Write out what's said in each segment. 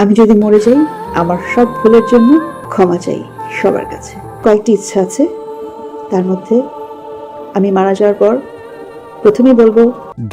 আমি যদি মরে যাই, আমার সব ভুলের জন্য ক্ষমা চাই সবার কাছে। কয়েকটি ইচ্ছা আছে, তার মধ্যে আমি মারা যাওয়ার পর প্রথমেই বলবো,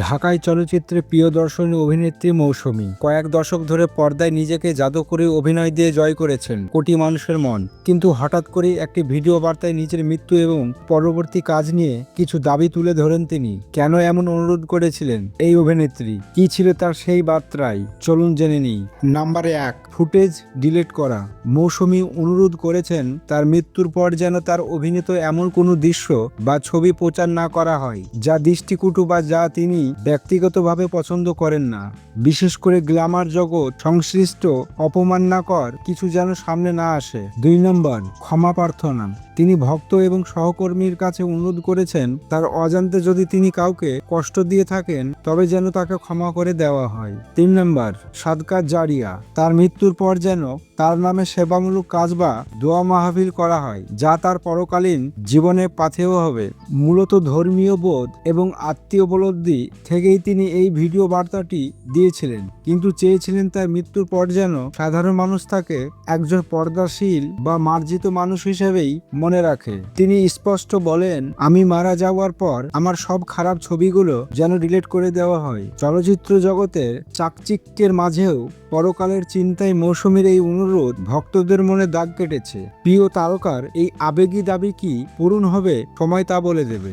ঢাকাই চলচ্চিত্রে প্রিয়দর্শনী অভিনেত্রী মৌসুমী কয়েক দশক ধরে পর্দায় নিজেকে জাদু করে অভিনয় দিয়ে জয় করেছেন কোটি মানুষের মন। কিন্তু হঠাৎ করে একটি ভিডিও বার্তায় নিজের মৃত্যু এবং পরবর্তী কাজ নিয়ে কিছু দাবি তুলে ধরেন তিনি। কেন এমন অনুরোধ করেছিলেন এই অভিনেত্রী, কি ছিল তার সেই বার্তায়, চলুন জেনে নিই। নাম্বার 1, ফুটেজ ডিলিট করা। মৌসুমী অনুরোধ করেছেন তার মৃত্যুর পর যেন তার অভিনীত এমন কোনো দৃশ্য বা ছবি প্রচার না করা হয় যা দৃষ্টিকটু বা যা তিনি ব্যক্তিগতভাবে পছন্দ করেন না। বিশেষ করে গ্ল্যামার জগৎ সংশ্লিষ্ট অপমাননাকর কিছু যেন সামনে না আসে। 2 নম্বর, ক্ষমা প্রার্থনা। তিনি ভক্ত এবং সহকর্মীর কাছে অনুরোধ করেছেন তার অজান্তে যদি তিনি কাউকে কষ্ট দিয়ে থাকেন তবে যেন তাকে ক্ষমা করে দেওয়া হয়। 3 নম্বর, সাদকা জারিয়া। তার মৃত্যুর পর যেন তার নামে সেবামূলক কাজ বা দোয়া মাহফিল করা হয় যা তার পরকালীন জীবনে পাথেয় হবে। মূলত ধর্মীয় বোধ এবং আত্মীয় উপলব্ধি থেকেই তিনি এই ভিডিও বার্তাটি দিয়েছিলেন, কিন্তু চেয়েছিলেন তার মৃত্যুর পর যেন সাধারণ মানুষ তাকে একজন পর্দাশীল বা মার্জিত মানুষ হিসেবেই মনে রাখে। তিনি স্পষ্ট বলেন, আমি মারা যাওয়ার পর আমার সব খারাপ ছবিগুলো যেন ডিলিট করে দেওয়া হয়। চলচ্চিত্র জগতের চাকচিক্যের মাঝেও পরকালের চিন্তায় মৌসুমীর এই অনুরোধ ভক্তদের মনে দাগ কেটেছে। প্রিয় তারকার এই আবেগী দাবি কি পূরণ হবে, সময় তা বলে দেবে।